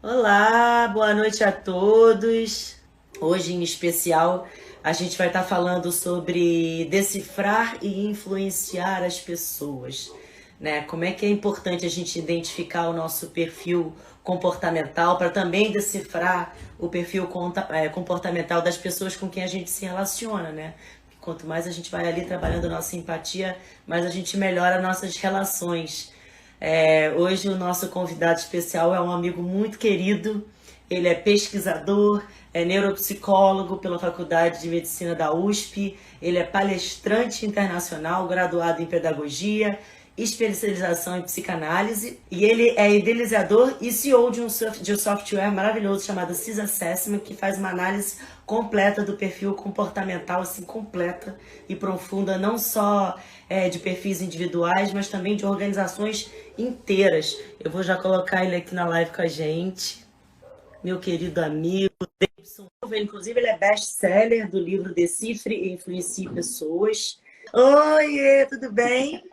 Olá, boa noite a todos. Hoje, em especial, a gente vai estar falando sobre decifrar e influenciar as pessoas, né? Como é que é importante a gente identificar o nosso perfil comportamental para também decifrar o perfil comportamental das pessoas com quem a gente se relaciona, né? Quanto mais a gente vai ali trabalhando nossa empatia, mais a gente melhora nossas relações. Hoje o nosso convidado especial é um amigo muito querido. Ele é pesquisador, é neuropsicólogo pela Faculdade de Medicina da USP. Ele é palestrante internacional, graduado em pedagogia, especialização em psicanálise. E ele é idealizador e CEO de um software maravilhoso chamado Sys Assessment, que faz uma análise completa do perfil comportamental, assim, completa e profunda, não só de perfis individuais, mas também de organizações inteiras. Eu vou já colocar ele aqui na live com a gente, meu querido amigo Davidson. Inclusive, ele é best-seller do livro Decifre e Influencie Pessoas. Oi, tudo bem?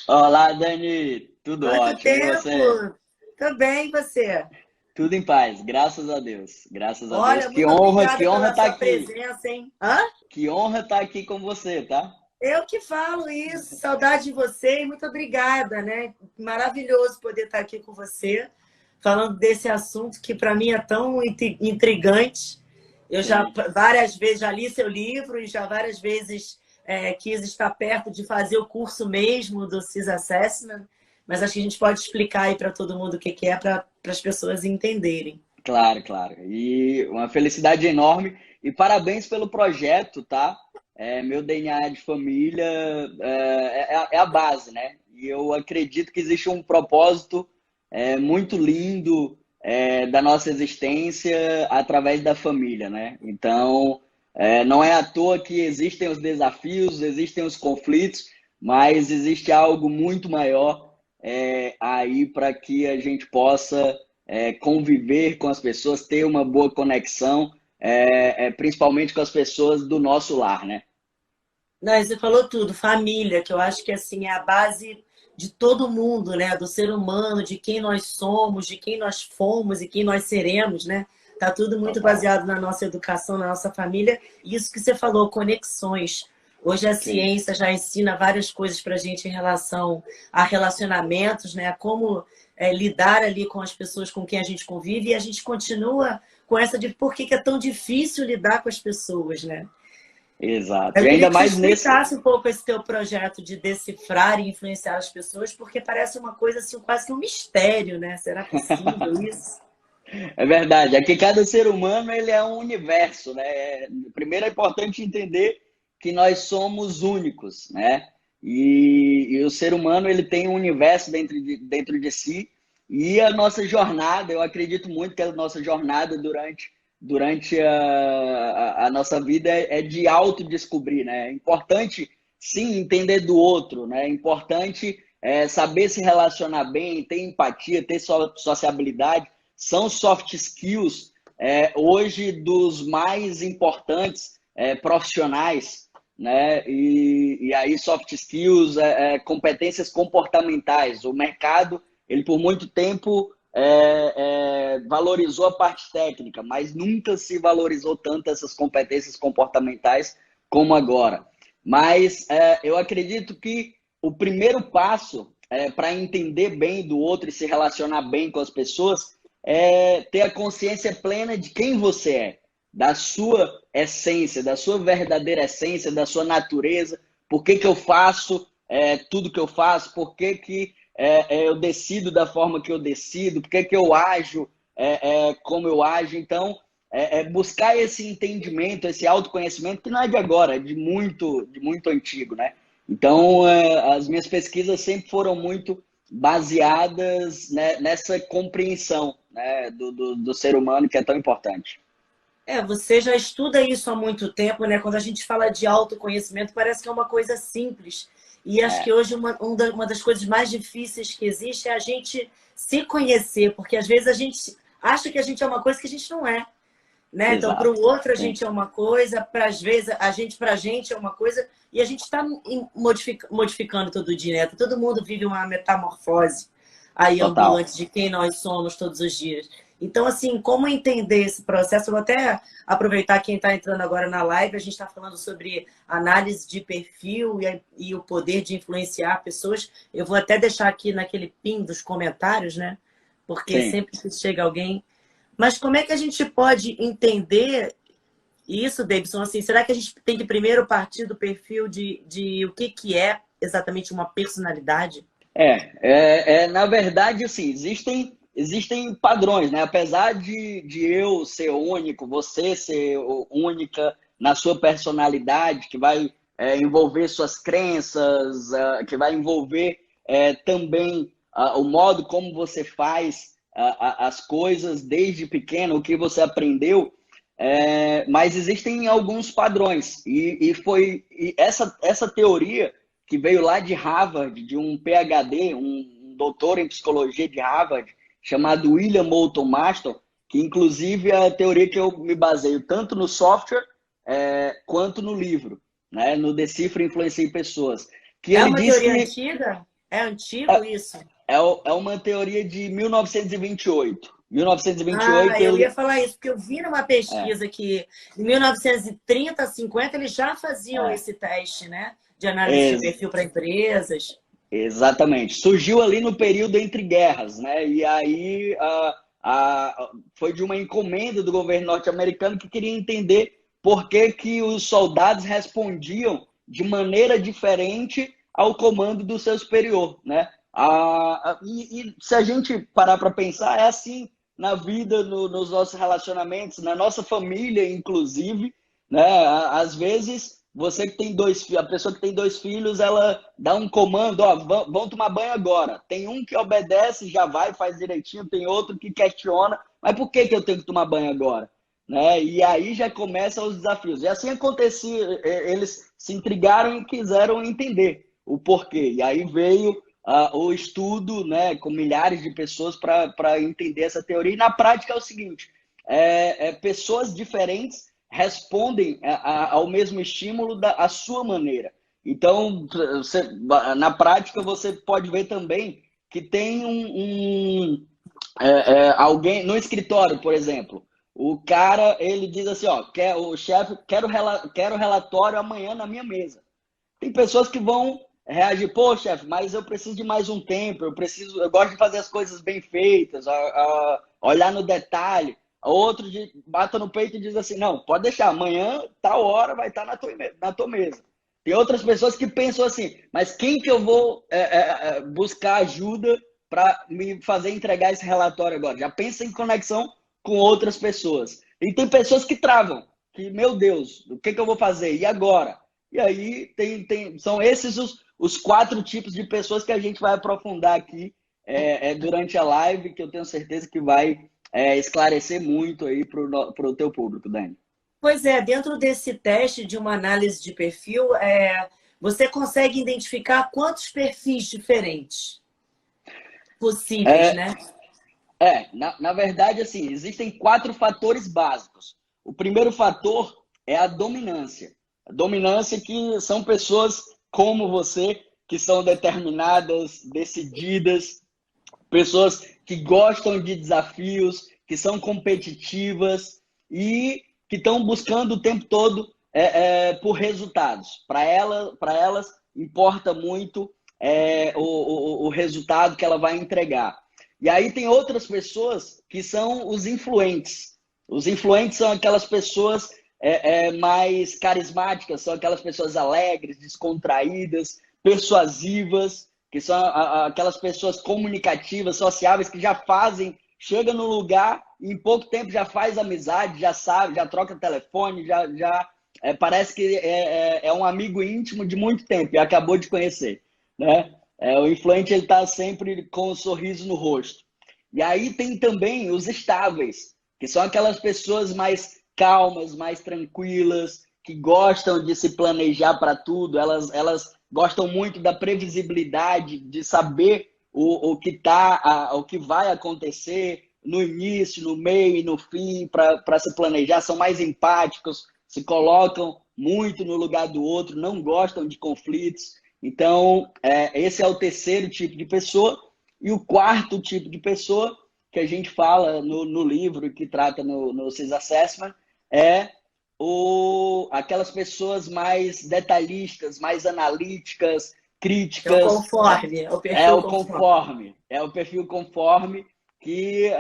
Olá, Dani. Tudo Quanto ótimo. E você? tempo? Tô bem, e você? Tudo em paz, graças a Deus. Graças a Deus. Olha, Que muito honra, obrigada que honra pela estar sua aqui. presença, hein? Hã? Que honra estar aqui com você, tá? Eu que falo isso, saudade de você e muito obrigada, né? Maravilhoso poder estar aqui com você, falando desse assunto que para mim é tão intrigante. Eu já Sim. várias vezes já li seu livro e já várias vezes quis estar perto de fazer o curso mesmo do Sys Assessment, mas acho que a gente pode explicar aí para todo mundo o que que é para as pessoas entenderem. Claro, claro. E uma felicidade enorme. E parabéns pelo projeto, tá? Meu DNA de família é a base, né? E eu acredito que existe um propósito muito lindo da nossa existência através da família, né? Então, não é à toa que existem os desafios, existem os conflitos, mas existe algo muito maior aí para que a gente possa conviver com as pessoas, ter uma boa conexão, principalmente com as pessoas do nosso lar, né? Não, você falou tudo, família, que eu acho que assim é a base de todo mundo, né? Do ser humano, de quem nós somos, de quem nós fomos e quem nós seremos, né? Tá tudo muito Total. baseado na nossa educação, na nossa família. E isso que você falou, conexões. Hoje a Sim, ciência já ensina várias coisas para a gente em relação a relacionamentos, né? A como lidar ali com as pessoas com quem a gente convive. E a gente continua com essa de por que que é tão difícil lidar com as pessoas, né? exato. Eu E queria ainda que você mais nesse. explicasse um pouco esse teu projeto de decifrar e influenciar as pessoas, porque parece uma coisa assim, quase que um mistério, né? Será possível isso? É verdade. É que cada ser humano ele é um universo, né? Primeiro é importante entender que nós somos únicos, né? E o ser humano ele tem um universo dentro de si e a nossa jornada, eu acredito muito que a nossa jornada durante a nossa vida é de autodescobrir, né? É importante, sim, entender do outro, né? É importante saber se relacionar bem, ter empatia, ter sociabilidade, são soft skills hoje dos mais importantes profissionais, né? E aí soft skills, competências comportamentais. O mercado, ele por muito tempo valorizou a parte técnica, mas nunca se valorizou tanto essas competências comportamentais como agora. Mas eu acredito que o primeiro passo para entender bem do outro e se relacionar bem com as pessoas ter a consciência plena de quem você é, da sua essência, da sua verdadeira essência, da sua natureza, por que que eu faço tudo que eu faço, por que que eu decido da forma que eu decido, por que que eu ajo como eu ajo. Então, buscar esse entendimento, esse autoconhecimento, que não é de agora, é de muito antigo, né? Então, as minhas pesquisas sempre foram muito baseadas, né, nessa compreensão, né, do ser humano que é tão importante. Você já estuda isso há muito tempo, né? Quando a gente fala de autoconhecimento, parece que é uma coisa simples. E acho que É, hoje uma das coisas mais difíceis que existe é a gente se conhecer, porque às vezes a gente acha que a gente é uma coisa que a gente não é. Né? Então, para o exato. outro, a Sim, gente é uma coisa, para às vezes, para a gente é uma coisa, e a gente está modificando todo dia, né? Todo mundo vive uma metamorfose. aí Total. ambulante de quem nós somos todos os dias. Então, assim, como entender esse processo? Eu vou até aproveitar quem está entrando agora na live, a gente está falando sobre análise de perfil e o poder de influenciar pessoas. Eu vou até deixar aqui naquele pin dos comentários, né? Porque Sim. sempre que chega alguém. Mas como é que a gente pode entender isso, Davidson? Assim, será que a gente tem que primeiro partir do perfil de o que é exatamente uma personalidade? Na verdade, assim, existem padrões, né? Apesar de eu ser único, você ser única na sua personalidade, que vai envolver suas crenças, que vai envolver também o modo como você faz as coisas desde pequeno, o que você aprendeu, mas existem alguns padrões. E essa teoria que veio lá de Harvard, de um PhD, um doutor em psicologia de Harvard, chamado William Moulton Marston, que inclusive é a teoria que eu me baseio tanto no software quanto no livro, né, no Decifra, Influencia Pessoas, que É ele uma diz teoria que antiga? É antigo isso? é uma teoria de 1928. Ah, 1928 eu ia ele... falar isso, porque eu vi numa É, pesquisa que em 1930, 50, eles já faziam é, esse teste, né? De análise de é, perfil para empresas. Exatamente. Surgiu ali no período entre guerras, né? E aí foi de uma encomenda do governo norte-americano que queria entender por que que os soldados respondiam de maneira diferente ao comando do seu superior, né? E se a gente parar para pensar, é assim na vida, nos nossos relacionamentos, na nossa família, inclusive, né? Às vezes você que tem dois filhos, a pessoa que tem dois filhos, ela dá um comando, ó, vão tomar banho agora. Tem um que obedece, já vai, faz direitinho, tem outro que questiona, mas por que que eu tenho que tomar banho agora? Né? E aí já começam os desafios. E assim acontecia, eles se intrigaram e quiseram entender o porquê. E aí veio o estudo, né, com milhares de pessoas para entender essa teoria. E na prática é o seguinte: pessoas diferentes respondem ao mesmo estímulo da sua maneira. Então, na prática, você pode ver também que tem alguém no escritório, por exemplo. O cara, ele diz assim, ó, o chefe, quero relatório amanhã na minha mesa. Tem pessoas que vão reagir, pô, chefe, mas eu preciso de mais um tempo, eu gosto de fazer as coisas bem feitas, olhar no detalhe. Outro bata no peito e diz assim, não, pode deixar, amanhã, tal hora, vai estar na tua mesa. Tem outras pessoas que pensam assim, mas quem que eu vou buscar ajuda para me fazer entregar esse relatório agora? Já pensa em conexão com outras pessoas. E tem pessoas que travam, que, meu Deus, o que, que eu vou fazer? E agora? E aí são esses os quatro tipos de pessoas que a gente vai aprofundar aqui durante a live, que eu tenho certeza que vai esclarecer muito aí para o teu público, Dani. Pois é, dentro desse teste de uma análise de perfil, você consegue identificar quantos perfis diferentes possíveis, É, né? na verdade, assim, existem quatro fatores básicos. O primeiro fator é a dominância. A dominância que são pessoas como você, que são determinadas, decididas, pessoas que gostam de desafios, que são competitivas e que estão buscando o tempo todo por resultados. Para elas importa muito o resultado que ela vai entregar. E aí tem outras pessoas que são os influentes. Os influentes são aquelas pessoas mais carismáticas, são aquelas pessoas alegres, descontraídas, persuasivas, que são aquelas pessoas comunicativas, sociáveis, que já fazem, chega no lugar e em pouco tempo já faz amizade, já sabe, já troca telefone, parece que é um amigo íntimo de muito tempo e acabou de conhecer, né? O influente ele está sempre com um sorriso no rosto. E aí tem também os estáveis, que são aquelas pessoas mais calmas, mais tranquilas, que gostam de se planejar para tudo, elas gostam muito da previsibilidade, de saber o que vai acontecer no início, no meio e no fim, para se planejar, são mais empáticos, se colocam muito no lugar do outro, não gostam de conflitos. Então, esse é o terceiro tipo de pessoa. E o quarto tipo de pessoa que a gente fala no livro que trata no CIS Assessment é aquelas pessoas mais detalhistas, mais analíticas, É o críticas, né? conforme, é o perfil conforme. É o perfil conforme que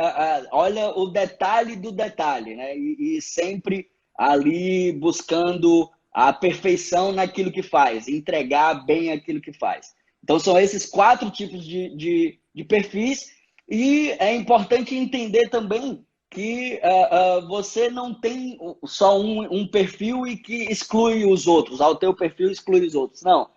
olha o detalhe do detalhe, né? E sempre ali buscando a perfeição naquilo que faz, entregar bem aquilo que faz. Então, são esses quatro tipos de perfis, e é importante entender também que você não tem só um perfil e que exclui os outros, ao teu perfil exclui os outros. Não,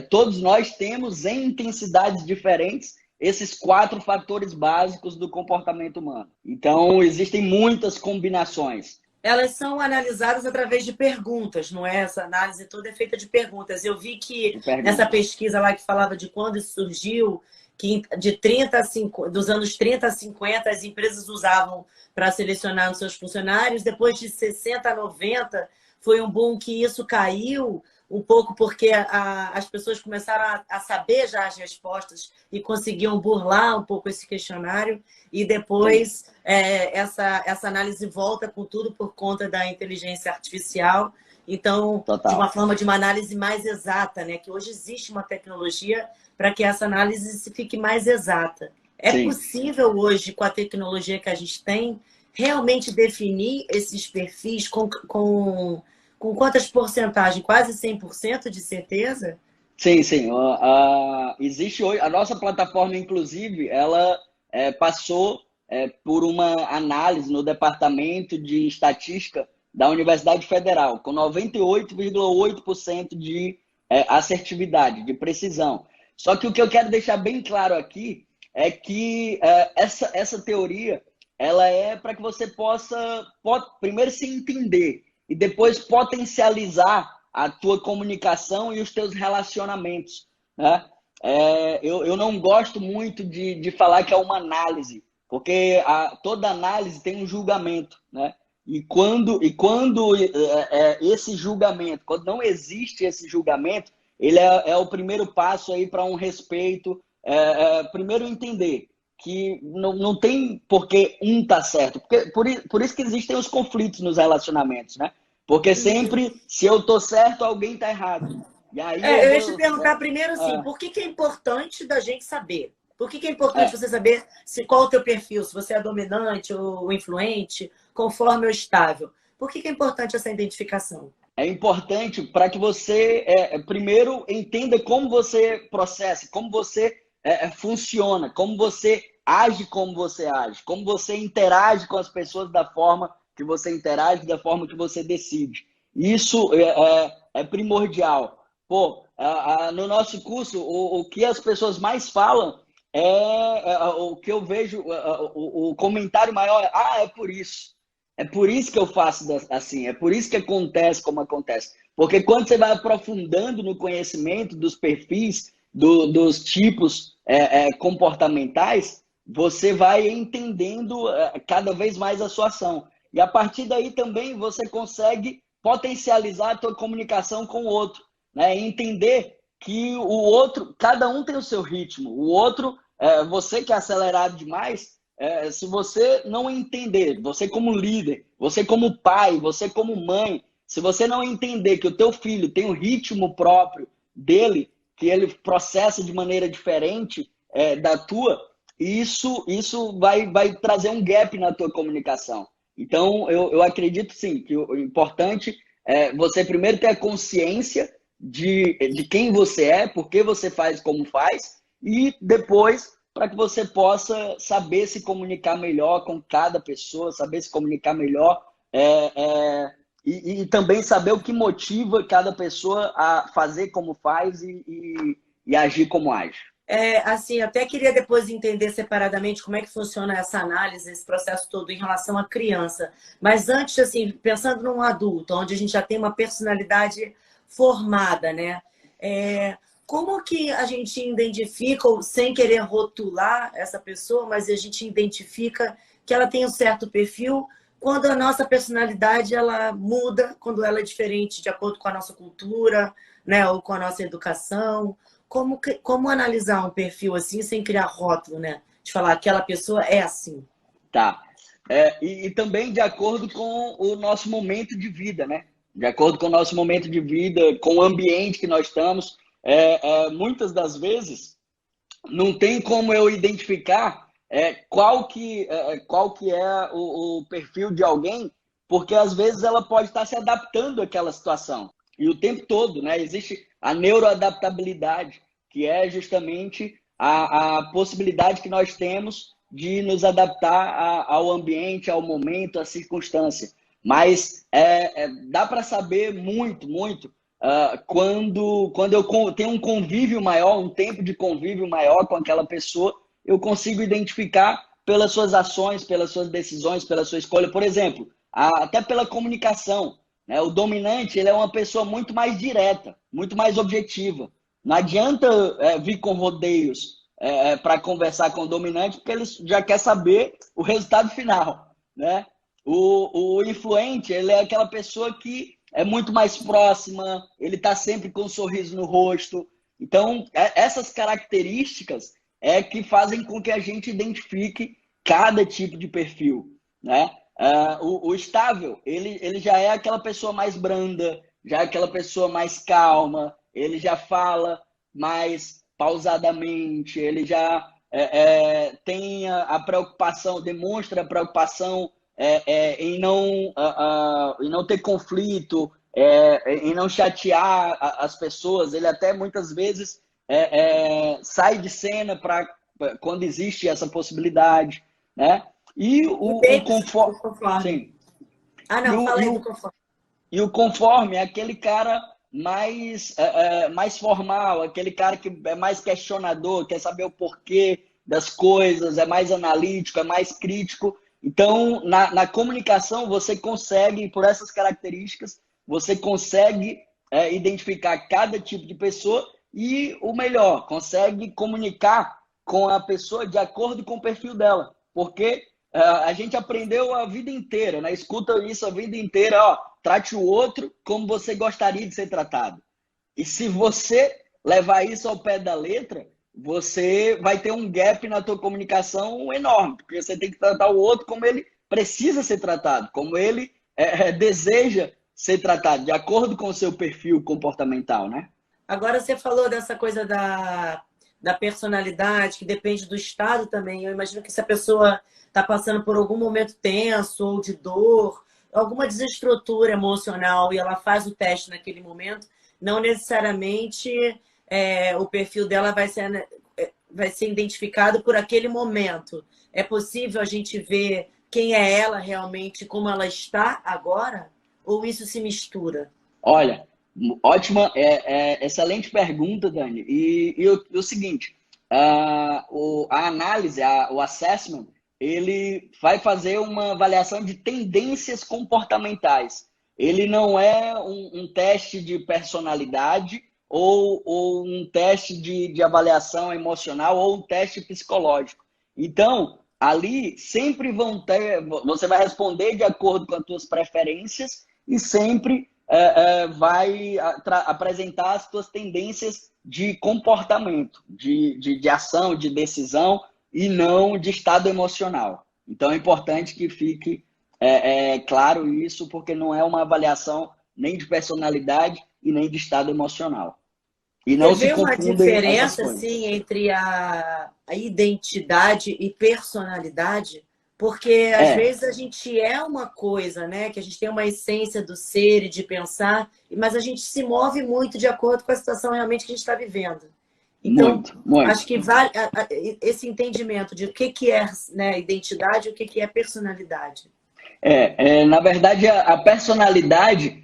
todos nós temos em intensidades diferentes esses quatro fatores básicos do comportamento humano. Então, existem muitas combinações. Elas são analisadas através de perguntas, não é? Essa análise toda é feita de perguntas. Eu vi que nessa pesquisa lá que falava de quando isso surgiu, que dos anos 30 a 50, as empresas usavam para selecionar os seus funcionários. Depois de 60 a 90, foi um boom que isso caiu um pouco porque as pessoas começaram a saber já as respostas e conseguiam burlar um pouco esse questionário. E depois essa análise volta com tudo por conta da inteligência artificial. Então, Total. de uma forma de uma análise mais exata, né? Que hoje existe uma tecnologia para que essa análise fique mais exata. É Sim. possível hoje, com a tecnologia que a gente tem, realmente definir esses perfis com quantas porcentagens? Quase 100% de certeza? Sim, sim. Existe hoje, a nossa plataforma, inclusive, ela passou por uma análise no Departamento de Estatística da Universidade Federal, com 98,8% de assertividade, de precisão. Só que o que eu quero deixar bem claro aqui é que essa teoria ela é para que você possa primeiro se entender e depois potencializar a tua comunicação e os teus relacionamentos, né? Eu não gosto muito de falar que é uma análise, porque toda análise tem um julgamento, né? E quando esse julgamento, quando não existe esse julgamento, ele é o primeiro passo aí para um respeito. Primeiro entender que não tem por que um tá certo, porque por isso que existem os conflitos nos relacionamentos, né? Porque sempre, se eu tô certo, alguém tá errado. E aí eu ia te perguntar primeiro assim, por que é importante da gente saber? Por que é importante você saber qual é o teu perfil, se você é dominante ou influente, conforme ou estável? Por que é importante essa identificação? É importante para que você, primeiro, entenda como você processa, como você funciona, como você age, como você interage com as pessoas da forma que você interage, da forma que você decide. Isso é primordial. Pô, no nosso curso, o que as pessoas mais falam o que eu vejo, o comentário maior é por isso. É por isso que eu faço assim, é por isso que acontece como acontece. Porque quando você vai aprofundando no conhecimento dos perfis, dos tipos comportamentais, você vai entendendo cada vez mais a sua ação. E a partir daí também você consegue potencializar a tua comunicação com o outro, né? Entender que o outro, cada um tem o seu ritmo. O outro, você que é acelerado demais, se você não entender, você como líder, você como pai, você como mãe, se você não entender que o teu filho tem um ritmo próprio dele, que ele processa de maneira diferente da tua, isso vai trazer um gap na tua comunicação. Então, eu acredito sim que o importante é você primeiro ter a consciência de quem você é, por que você faz como faz, e depois para que você possa saber se comunicar melhor com cada pessoa, saber se comunicar melhor e também saber o que motiva cada pessoa a fazer como faz e agir como age. Assim, até queria depois entender separadamente como é que funciona essa análise, esse processo todo em relação à criança. Mas antes, assim, pensando num adulto, onde a gente já tem uma personalidade formada, né? Como que a gente identifica, ou sem querer rotular essa pessoa, mas a gente identifica que ela tem um certo perfil quando a nossa personalidade ela muda, quando ela é diferente de acordo com a nossa cultura, né? Ou com a nossa educação? como analisar um perfil assim sem criar rótulo, né? De falar aquela pessoa é assim. Tá. E também de acordo com o nosso momento de vida, né? De acordo com o nosso momento de vida, com o ambiente que nós estamos. Muitas das vezes não tem como eu identificar qual que é o perfil de alguém, porque às vezes ela pode estar se adaptando àquela situação. E o tempo todo, né? Existe a neuroadaptabilidade, que é justamente a possibilidade que nós temos de nos adaptar ao ambiente, ao momento, à circunstância. Mas dá para saber muito, muito quando eu tenho um convívio maior, um tempo de convívio maior com aquela pessoa, eu consigo identificar pelas suas ações, pelas suas decisões, pela sua escolha. Por exemplo, até pela comunicação, né? O dominante, ele é uma pessoa muito mais direta, muito mais objetiva. Não adianta vir com rodeios para conversar com o dominante, porque ele já quer saber o resultado final, né? O influente, ele é aquela pessoa que é muito mais próxima, ele está sempre com um sorriso no rosto. Então, essas características que fazem com que a gente identifique cada tipo de perfil, né? O estável, ele já é aquela pessoa mais branda, já é aquela pessoa mais calma, ele já fala mais pausadamente, ele já tem a preocupação, demonstra a preocupação em não ter conflito, em não chatear as pessoas. Ele até muitas vezes sai de cena quando existe essa possibilidade, né? E o conforme. O conforme. Sim. Ah, E não, o, fala e aí do o, conforme. e o conforme é aquele cara mais formal, aquele cara que é mais questionador, quer saber o porquê das coisas, é mais analítico, é mais crítico. Então, na comunicação, você consegue, por essas características, você consegue identificar cada tipo de pessoa e, o melhor, consegue comunicar com a pessoa de acordo com o perfil dela. Porque a gente aprendeu a vida inteira, né? Escuta isso a vida inteira, ó, trate o outro como você gostaria de ser tratado. E se você levar isso ao pé da letra, você vai ter um gap na tua comunicação enorme, porque você tem que tratar o outro como ele precisa ser tratado, como ele deseja ser tratado, de acordo com o seu perfil comportamental, né? Agora você falou dessa coisa da personalidade, que depende do estado também. Eu imagino que se a pessoa está passando por algum momento tenso ou de dor, alguma desestrutura emocional e ela faz o teste naquele momento, não necessariamente o perfil dela vai ser identificado por aquele momento. É possível a gente ver quem é ela realmente, como ela está agora? Ou isso se mistura? Olha, ótima, excelente pergunta, Dani. E o seguinte, a análise, o assessment, ele vai fazer uma avaliação de tendências comportamentais. Ele não é um teste de personalidade ou um teste de avaliação emocional ou um teste psicológico. Então, ali sempre vão ter, você vai responder de acordo com as suas preferências e sempre vai apresentar as suas tendências de comportamento, de ação, de decisão e não de estado emocional. Então é importante que fique claro isso, porque não é uma avaliação nem de personalidade e nem de estado emocional. E não Você se vê uma confundem essas diferença, coisas. assim, entre a identidade e personalidade? Porque, às É, vezes, a gente é uma coisa, né? Que a gente tem uma essência do ser e de pensar, mas a gente se move muito de acordo com a situação realmente que a gente está vivendo. Então, muito, acho muito. que vale esse entendimento de o que é, né, identidade e o que é personalidade. Na verdade, a personalidade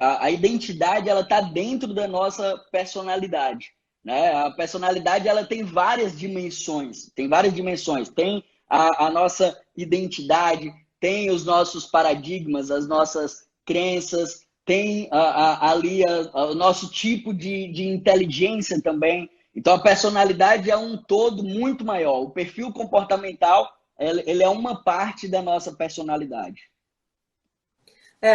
a identidade, ela está dentro da nossa personalidade, né? A personalidade, ela tem várias dimensões, tem a nossa identidade, tem os nossos paradigmas, as nossas crenças, tem ali o nosso tipo de inteligência também. Então, a personalidade é um todo muito maior. O perfil comportamental ele é uma parte da nossa personalidade.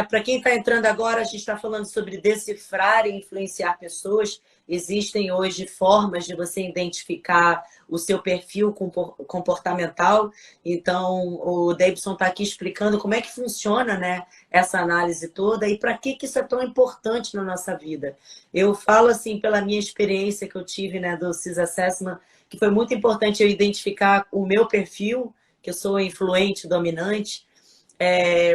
Para quem está entrando agora, a gente está falando sobre decifrar e influenciar pessoas. existem hoje formas de você identificar o seu perfil comportamental. Então, o Davidson está aqui explicando como é que funciona, né, essa análise toda e para que isso é tão importante na nossa vida. Eu falo assim, pela minha experiência que eu tive, né, do CIS Assessment, que foi muito importante eu identificar o meu perfil, que eu sou influente, dominante,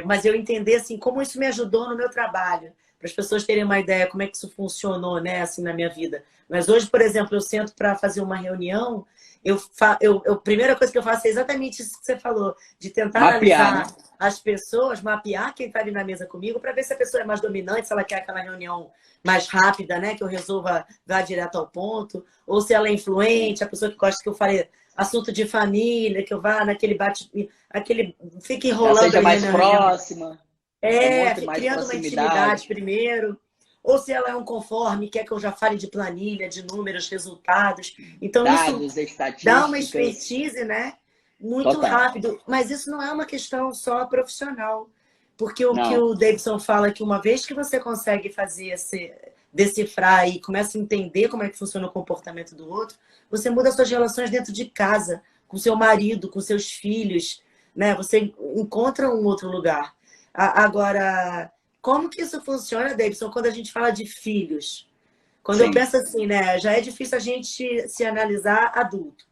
mas eu entender assim, como isso me ajudou no meu trabalho, para as pessoas terem uma ideia como é que isso funcionou, né, assim, na minha vida. Mas hoje, por exemplo, eu sento para fazer uma reunião, a primeira coisa que eu faço é exatamente isso que você falou, de tentar Mapear, analisar né? as pessoas, mapear quem está ali na mesa comigo, para ver se a pessoa é mais dominante, se ela quer aquela reunião mais rápida, né, que eu resolva vá direto ao ponto, ou se ela é influente, a pessoa que gosta que eu fale assunto de família, que eu vá naquele aquele fique Ela enrolando seja ali mais na reunião. próxima, demonstre mais Criando uma intimidade proximidade, primeiro. Ou se ela é um conforme, quer que eu já fale de planilha, de números, resultados. Então, isso dados, dá uma estatísticas, expertise, né? Muito total. rápido. Mas isso não é uma questão só profissional. Porque o que Não, o Davidson fala é que uma vez que você consegue fazer decifrar e começa a entender como é que funciona o comportamento do outro, você muda suas relações dentro de casa, com seu marido, com seus filhos, né? Você encontra um outro lugar. Agora, como que isso funciona, Davidson, quando a gente fala de filhos? Quando eu sim. penso assim, né? Já é difícil a gente se analisar adulto.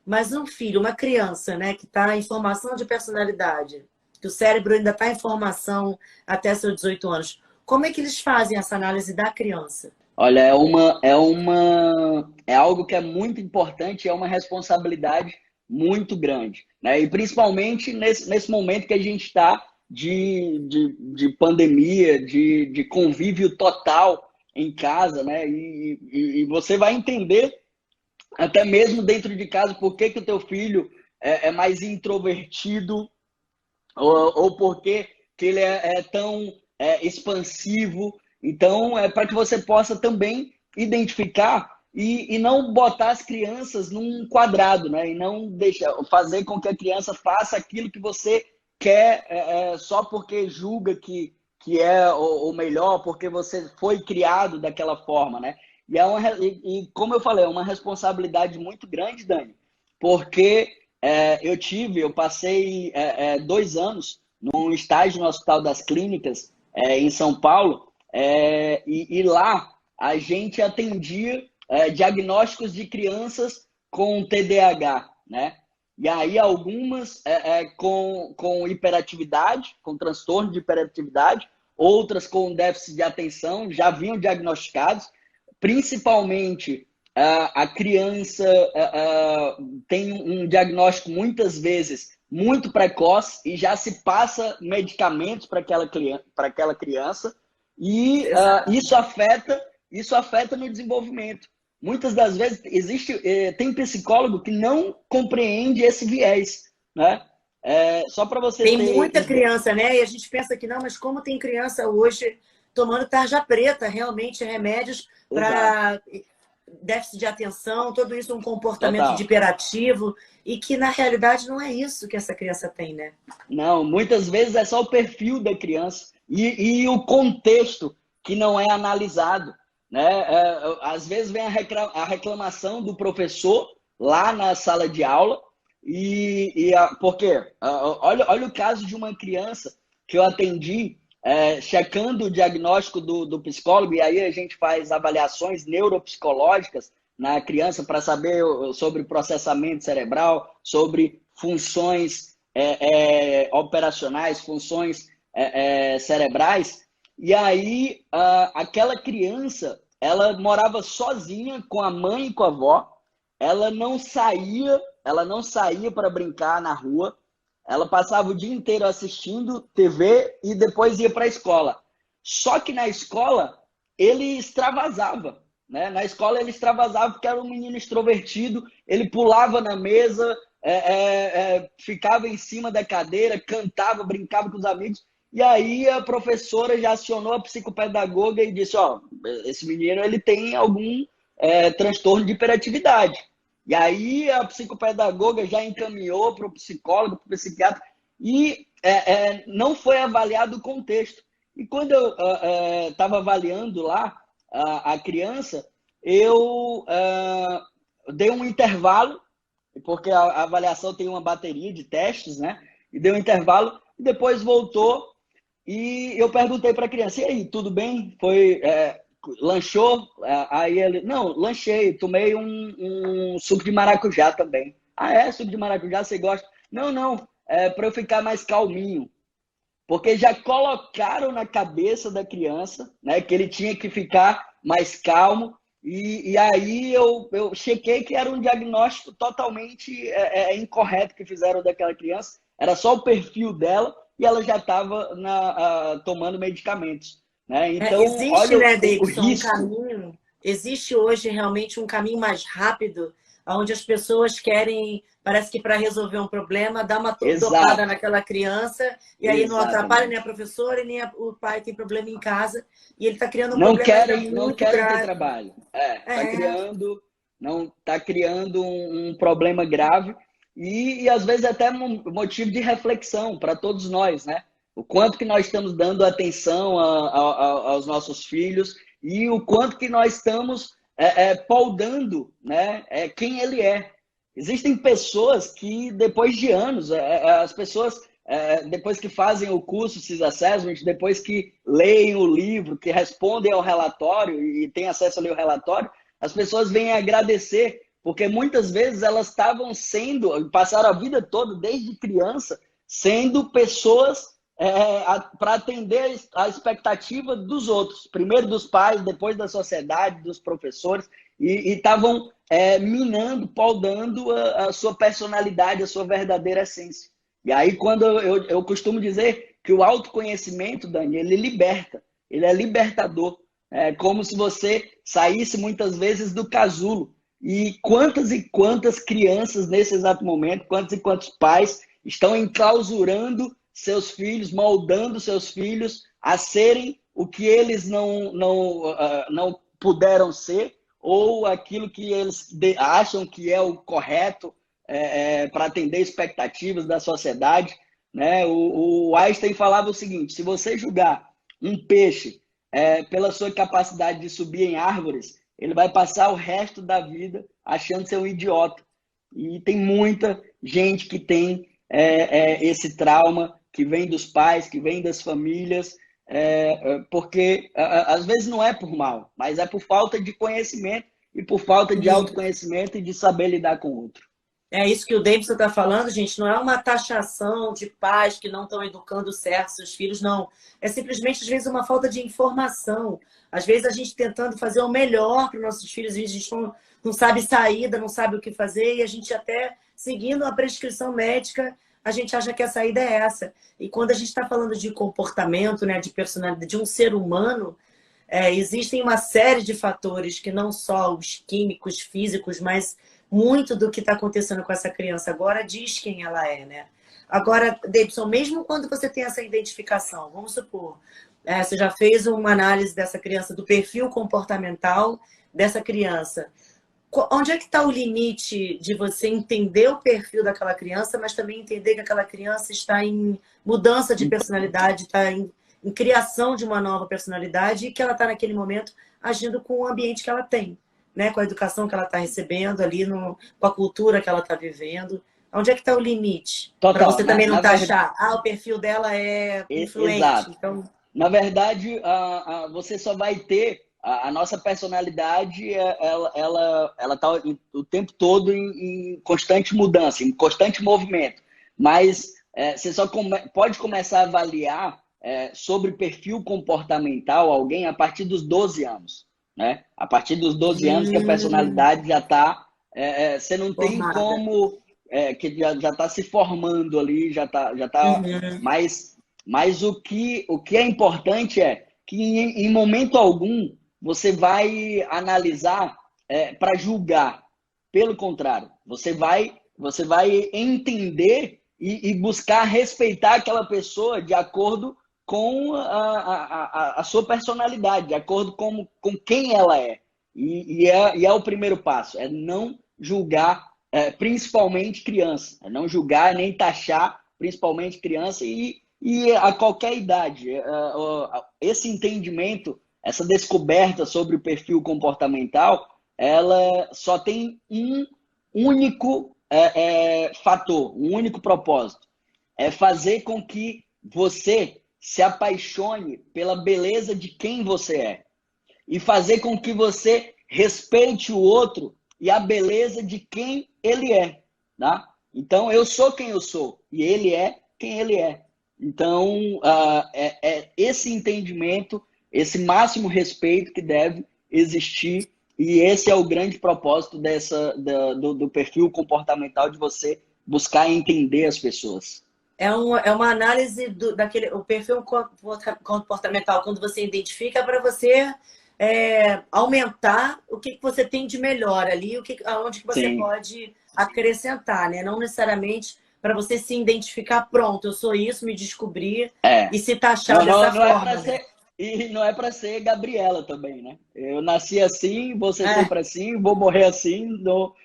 Mas um filho, uma criança, né, que está em formação de personalidade, que o cérebro ainda está em formação até seus 18 anos, como é que eles fazem essa análise da criança? Olha, é algo que é muito importante, é uma responsabilidade muito grande, né? E principalmente nesse momento que a gente está de pandemia, de convívio total em casa, né? E você vai entender até mesmo dentro de casa por que o teu filho é mais introvertido ou porque que ele é tão expansivo. Então, é para que você possa também identificar e não botar as crianças num quadrado, né? E não deixar, fazer com que a criança faça aquilo que você quer só porque julga que é o melhor, porque você foi criado daquela forma, né? E como eu falei, é uma responsabilidade muito grande, Dani, porque eu passei 2 anos num estágio no Hospital das Clínicas, em São Paulo, e lá a gente atendia diagnósticos de crianças com TDAH, né? E aí algumas com hiperatividade, com transtorno de hiperatividade, outras com déficit de atenção, já vinham diagnosticados, principalmente a criança tem um diagnóstico muitas vezes muito precoce e já se passa medicamentos para aquela criança e Exato. isso afeta no desenvolvimento. Muitas das vezes tem psicólogo que não compreende esse viés, né? Só para você Tem ter muita criança, né? E a gente pensa que não, mas como tem criança hoje tomando tarja preta, realmente remédios exato, para déficit de atenção, tudo isso um comportamento de total. hiperativo, e que na realidade não é isso que essa criança tem, né? Não, muitas vezes é só o perfil da criança e o contexto que não é analisado, né? Às vezes vem a reclamação do professor lá na sala de aula por quê? Olha o caso de uma criança que eu atendi checando o diagnóstico do psicólogo, e aí a gente faz avaliações neuropsicológicas na criança para saber sobre processamento cerebral, sobre funções operacionais, funções cerebrais. E aí, aquela criança, ela morava sozinha com a mãe e com a avó. Ela não saía para brincar na rua. Ela passava o dia inteiro assistindo TV e depois ia para a escola. Só que na escola ele extravasava, né? Na escola ele extravasava porque era um menino extrovertido, ele pulava na mesa, ficava em cima da cadeira, cantava, brincava com os amigos. E aí a professora já acionou a psicopedagoga e disse: ó, esse menino ele tem algum transtorno de hiperatividade. E aí a psicopedagoga já encaminhou para o psicólogo, para o psiquiatra, e não foi avaliado o contexto. E quando eu estava avaliando lá a criança, eu dei um intervalo, porque a avaliação tem uma bateria de testes, né? E deu um intervalo, e depois voltou, e eu perguntei para a criança, e aí, tudo bem? Lanchou? Aí ele, não, lanchei, tomei um suco de maracujá também. Ah, é? Suco de maracujá, você gosta? Não, não, é para eu ficar mais calminho. Porque já colocaram na cabeça da criança, né, que ele tinha que ficar mais calmo. E aí eu chequei que era um diagnóstico totalmente incorreto que fizeram daquela criança. Era só o perfil dela e ela já estava tomando medicamentos. Né? Então, Existe, olha né, o Davidson, um risco. caminho, existe hoje realmente um caminho mais rápido, onde as pessoas querem, parece que para resolver um problema, dar uma dopada Exato, naquela criança, e aí não atrapalha nem a exatamente. professora, e nem o pai tem problema em casa, e ele está criando um Não problema ainda querem, não muito querem ter grave. trabalho. Tá É, criando, não tá criando um problema grave e às vezes até um motivo de reflexão para todos nós, né? O quanto que nós estamos dando atenção aos nossos filhos e o quanto que nós estamos poldando, né? Quem ele é. Existem pessoas que depois de anos, as pessoas depois que fazem o curso CIS Assessment, depois que leem o livro, que respondem ao relatório e têm acesso ali ao relatório, as pessoas vêm agradecer, porque muitas vezes elas estavam sendo, passaram a vida toda, desde criança, sendo pessoas para atender a expectativa dos outros, primeiro dos pais, depois da sociedade, dos professores, e estavam minando, podando a sua personalidade, a sua verdadeira essência. E aí, quando eu costumo dizer que o autoconhecimento, Dani, ele liberta, ele é libertador. É como se você saísse muitas vezes do casulo. E quantas crianças nesse exato momento, quantos e quantos pais estão enclausurando seus filhos, moldando seus filhos a serem o que eles não puderam ser, ou aquilo que eles acham que é o correto, para atender expectativas da sociedade. Né? O Einstein falava o seguinte: se você julgar um peixe pela sua capacidade de subir em árvores, ele vai passar o resto da vida achando ser um idiota. E tem muita gente que tem esse trauma, que vem dos pais, que vem das famílias, porque às vezes não é por mal, mas é por falta de conhecimento e por falta de autoconhecimento e de saber lidar com o outro. é isso que o Davidson está falando, gente. Não é uma taxação de pais que não estão educando certo seus filhos, não. É simplesmente, às vezes, uma falta de informação. Às vezes, a gente tentando fazer o melhor para os nossos filhos, a gente não sabe saída, não sabe o que fazer, e a gente até, seguindo a prescrição médica, a gente acha que a saída é essa. E quando a gente está falando de comportamento, né, de personalidade de um ser humano, existem uma série de fatores que não só os químicos, físicos, mas muito do que está acontecendo com essa criança agora diz quem ela é, né? Agora, Davidson, mesmo quando você tem essa identificação, vamos supor, você já fez uma análise dessa criança, do perfil comportamental dessa criança. Onde é que está o limite de você entender o perfil daquela criança, mas também entender que aquela criança está em mudança de personalidade, está em criação de uma nova personalidade e que ela está naquele momento agindo com o ambiente que ela tem, né? Com a educação que ela está recebendo ali, com a cultura que ela está vivendo. Onde é que está o limite? Para Total. você também não taxar, o perfil dela é influente. Exato. Então, Na verdade, você só vai ter a nossa personalidade, ela está o tempo todo em constante mudança, em constante movimento. Mas você só pode começar a avaliar sobre perfil comportamental alguém a partir dos 12 anos. Né? A partir dos 12 anos que a personalidade já está... você não tem formada. como... que já está se formando ali, já tá Uhum. mas o que é importante é que em momento algum você vai analisar para julgar. Pelo contrário, você vai entender e buscar respeitar aquela pessoa de acordo com a sua personalidade, de acordo com quem ela é. E é o primeiro passo, é não julgar principalmente criança, é não julgar nem taxar principalmente criança e a qualquer idade. Esse entendimento, essa descoberta sobre o perfil comportamental, ela só tem um único fator, um único propósito. É fazer com que você se apaixone pela beleza de quem você é. E fazer com que você respeite o outro e a beleza de quem ele é. Tá? Então, eu sou quem eu sou e ele é quem ele é. Então, é esse entendimento, esse máximo respeito que deve existir, e esse é o grande propósito do perfil comportamental, de você buscar entender as pessoas. É uma análise daquele o perfil comportamental, quando você identifica para você aumentar o que você tem de melhor ali, aonde que você Sim. pode acrescentar, né? Não necessariamente para você se identificar, pronto, eu sou isso, me descobrir É. e se taxar Não, não, dessa não é para forma, né? ser. E não é para ser Gabriela também, né? Eu nasci assim, vou ser É. sempre assim, vou morrer assim.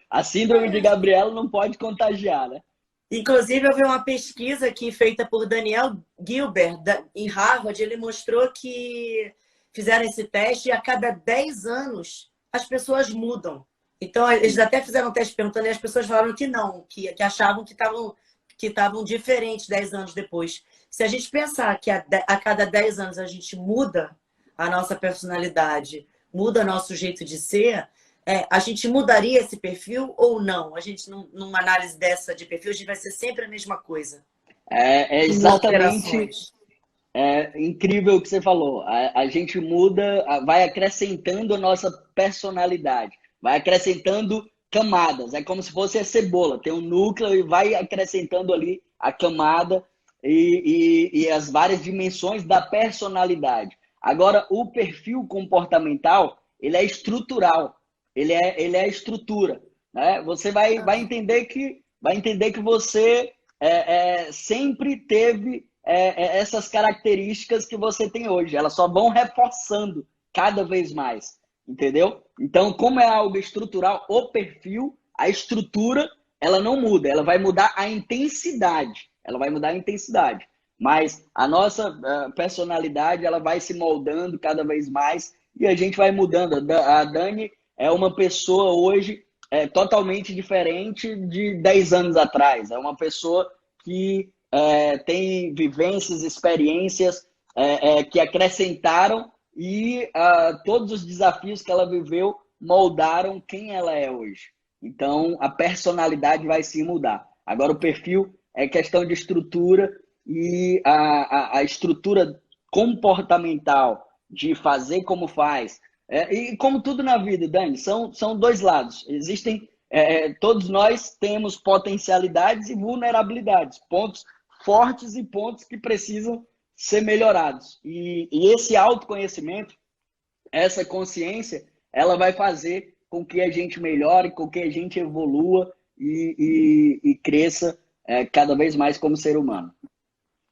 A síndrome de Gabriela não pode contagiar, né? Inclusive, eu vi uma pesquisa aqui feita por Daniel Gilbert, em Harvard. Ele mostrou que fizeram esse teste e a cada 10 anos as pessoas mudam. Então, eles até fizeram um teste perguntando e as pessoas falaram que não, que achavam que estavam diferentes 10 anos depois. Se a gente pensar que a cada 10 anos a gente muda a nossa personalidade, muda nosso jeito de ser, a gente mudaria esse perfil ou não? A gente, numa análise dessa de perfil, a gente vai ser sempre a mesma coisa, É sem exatamente alterações. incrível o que você falou. A gente muda, vai acrescentando a nossa personalidade, vai acrescentando camadas. É como se fosse a cebola, tem um núcleo e vai acrescentando ali a camada e as várias dimensões da personalidade. Agora, o perfil comportamental, ele é estrutural, ele é a estrutura. Né? Você vai entender que você sempre teve essas características que você tem hoje. Elas só vão reforçando cada vez mais, entendeu? Então, como é algo estrutural, o perfil, a estrutura, ela não muda. Ela vai mudar a intensidade. Ela vai mudar a intensidade. Mas a nossa personalidade, ela vai se moldando cada vez mais e a gente vai mudando. A Dani é uma pessoa hoje totalmente diferente de 10 anos atrás. É uma pessoa que tem vivências, experiências que acrescentaram e todos os desafios que ela viveu moldaram quem ela é hoje. Então, a personalidade vai se mudar. Agora, o perfil é questão de estrutura e a estrutura comportamental de fazer como faz. E como tudo na vida, Dani, são dois lados. Existem, todos nós temos potencialidades e vulnerabilidades, pontos fortes e pontos que precisam ser melhorados. E esse autoconhecimento, essa consciência, ela vai fazer com que a gente melhore, com que a gente evolua e cresça cada vez mais como ser humano.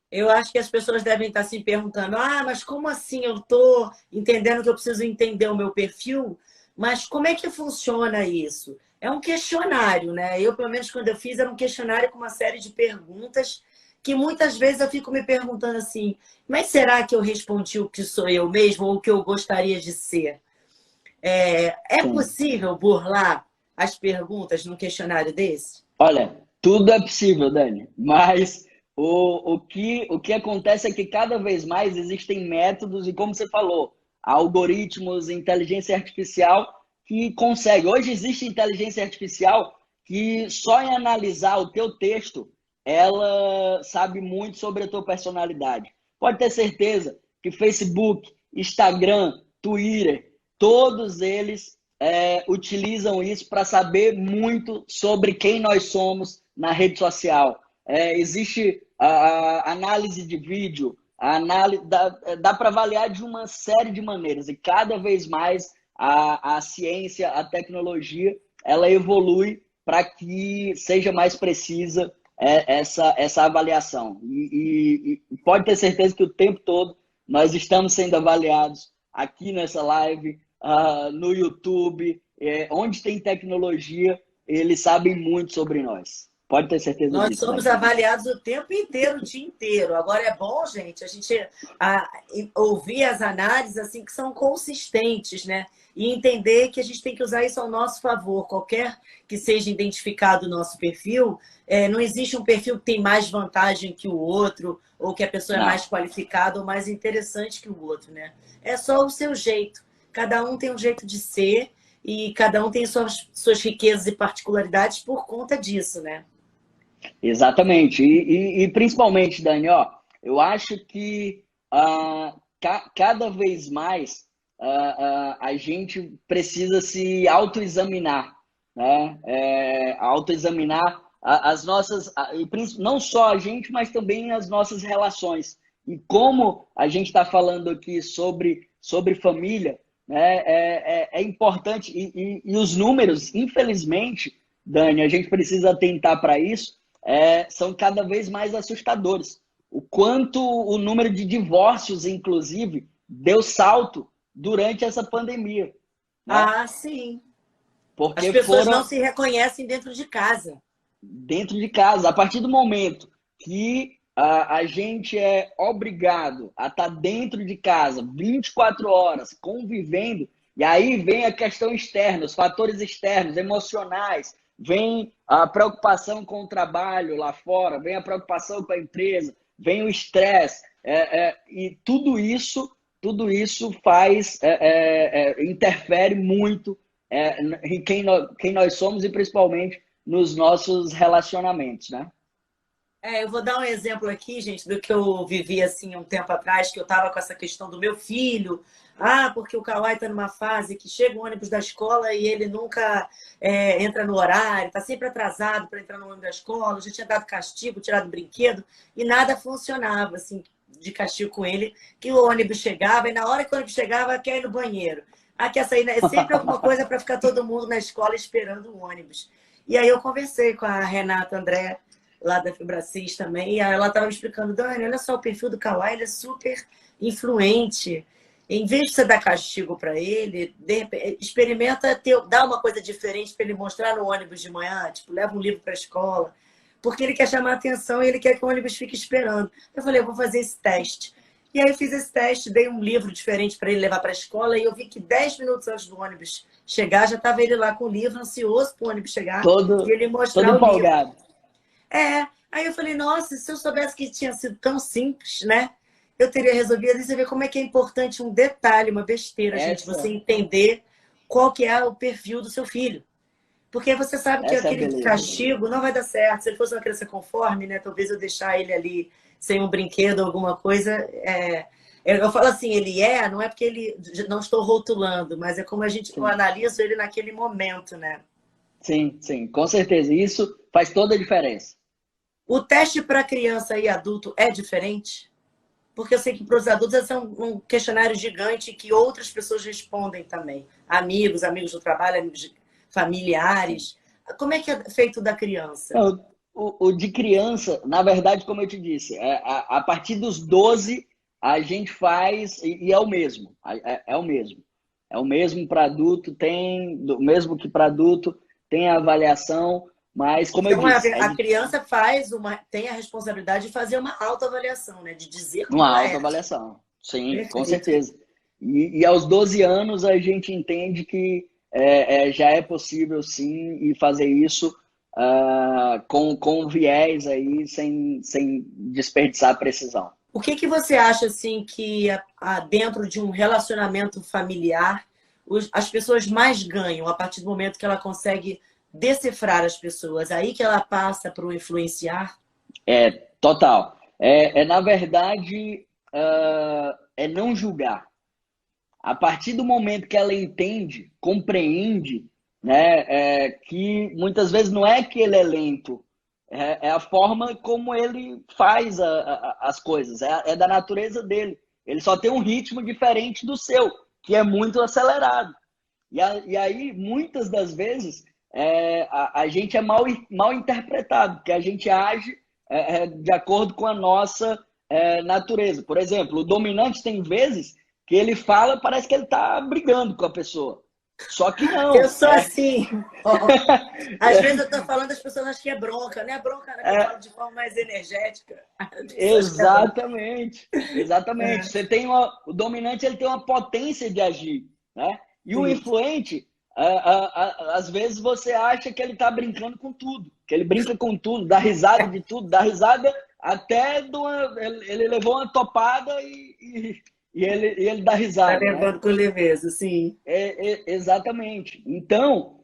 Eu acho que as pessoas devem estar se perguntando: mas como assim eu estou entendendo que eu preciso entender o meu perfil? Mas como é que funciona isso? É um questionário, né? Eu, pelo menos, quando eu fiz, era um questionário com uma série de perguntas que muitas vezes eu fico me perguntando assim: mas será que eu respondi o que sou eu mesmo ou o que eu gostaria de ser? É Sim. possível burlar as perguntas num questionário desse? Olha, tudo é possível, Dani, mas o que acontece é que cada vez mais existem métodos, e como você falou, algoritmos, inteligência artificial que consegue. Hoje existe inteligência artificial que só em analisar o teu texto, ela sabe muito sobre a tua personalidade. Pode ter certeza que Facebook, Instagram, Twitter, todos eles utilizam isso para saber muito sobre quem nós somos na rede social. Existe a análise de vídeo, a análise, dá para avaliar de uma série de maneiras, e cada vez mais a ciência, a tecnologia, ela evolui para que seja mais precisa essa avaliação. E pode ter certeza que o tempo todo nós estamos sendo avaliados aqui nessa live, no YouTube, onde tem tecnologia, eles sabem muito sobre nós. Pode ter certeza Nós disso, somos Dani. avaliados o tempo inteiro, o dia inteiro. Agora é bom, gente, a gente a, ouvir as análises assim que são consistentes, né? E entender que a gente tem que usar isso ao nosso favor. Qualquer que seja identificado o nosso perfil, não existe um perfil que tem mais vantagem que o outro, ou que a pessoa é Não, mais qualificada ou mais interessante que o outro, né? É só o seu jeito. Cada um tem um jeito de ser e cada um tem suas riquezas e particularidades por conta disso, né? exatamente. E principalmente, Dani, ó, eu acho que cada vez mais a gente precisa se autoexaminar, né? Autoexaminar as nossas, não só a gente, mas também as nossas relações. E como a gente está falando aqui sobre família, né? É importante, e os números, infelizmente, Dani, a gente precisa atentar para isso, são cada vez mais assustadores. O quanto o número de divórcios, inclusive, deu salto durante essa pandemia, né? Ah, sim. As Porque pessoas não foram se reconhecem dentro de casa. dentro de casa. A partir do momento que a gente é obrigado a estar dentro de casa 24 horas convivendo, e aí vem a questão externa, os fatores externos, emocionais, vem a preocupação com o trabalho lá fora, vem a preocupação com a empresa, vem o estresse, e tudo isso faz, interfere muito em quem nós somos e principalmente nos nossos relacionamentos, né? Eu vou dar um exemplo aqui, gente, do que eu vivi assim um tempo atrás, que eu estava com essa questão do meu filho. Ah, porque o Kawai está numa fase que chega o ônibus da escola e ele nunca entra no horário, está sempre atrasado para entrar no ônibus da escola. Eu já tinha dado castigo, tirado brinquedo e nada funcionava assim de castigo com ele, que o ônibus chegava e na hora que o ônibus chegava, quer ir no banheiro. Ah, quer sair, né? É sempre alguma coisa para ficar todo mundo na escola esperando o ônibus. E aí eu conversei com a Renata André, lá da Fibracis também, e ela estava me explicando, Dani, olha só, o perfil do Kawhi, ele é super influente. Em vez de você dar castigo para ele, experimenta dar uma coisa diferente para ele mostrar no ônibus de manhã, tipo, leva um livro para a escola, porque ele quer chamar a atenção e ele quer que o ônibus fique esperando. Eu falei, eu vou fazer esse teste. E aí eu fiz esse teste, dei um livro diferente para ele levar para a escola, e eu vi que 10 minutos antes do ônibus chegar, já estava ele lá com o livro, ansioso para o ônibus chegar, e Todo, ele todo mostrar o livro. empolgado. Aí eu falei, nossa, se eu soubesse que tinha sido tão simples, né? Eu teria resolvido. E você vê como é que é importante um detalhe, uma besteira, gente, você Essa, entender qual que é o perfil do seu filho. Porque você sabe que essa é a aquele beleza. castigo não vai dar certo. Se ele fosse uma criança conforme, né? Talvez eu deixar ele ali sem um brinquedo ou alguma coisa. Eu falo assim, não é porque ele. Não estou rotulando, mas é como eu Sim, analiso ele naquele momento, né? sim, sim, com certeza. Isso faz toda a diferença. O teste para criança e adulto é diferente? Porque eu sei que para os adultos esse é um questionário gigante que outras pessoas respondem também. Amigos, amigos do trabalho, amigos familiares. Como é que é feito da criança? Não, o de criança, na verdade, como eu te disse, a partir dos 12 a gente faz e é o mesmo. É o mesmo. É o mesmo para adulto, o mesmo que para adulto, tem a avaliação, mas como eu Então, disse, a criança tem a responsabilidade de fazer uma autoavaliação, né? De dizer como uma ela é. autoavaliação. Sim, com Perfeito. certeza. E aos 12 anos a gente entende que já é possível sim e fazer isso com viés aí, sem desperdiçar a precisão. O que que você acha assim que dentro de um relacionamento familiar as pessoas mais ganham a partir do momento que ela consegue decifrar as pessoas? Aí que ela passa para o influenciar? Total. Na verdade, é não julgar. A partir do momento que ela entende, compreende, né, que muitas vezes não é que ele é lento, é a forma como ele faz as coisas, é da natureza dele. Ele só tem um ritmo diferente do seu, que é muito acelerado. E aí, muitas das vezes, a gente é mal interpretado, porque a gente age de acordo com a nossa natureza. Por exemplo, o dominante tem vezes que ele fala, parece que ele está brigando com a pessoa. Só que Eu não. sou assim. Às vezes eu tô falando, as pessoas acham que é bronca. Não é bronca, né? Que eu falo de forma mais energética. As pessoas acham que é bronca. Exatamente, exatamente. Você tem o dominante, ele tem uma potência de agir, né? E o Sim. influente, às vezes você acha que ele está brincando com tudo, que ele brinca com tudo, dá risada de tudo, dá risada até ele levou uma topada e ele dá Tá risada, né? levando com leveza, sim. Exatamente. Então,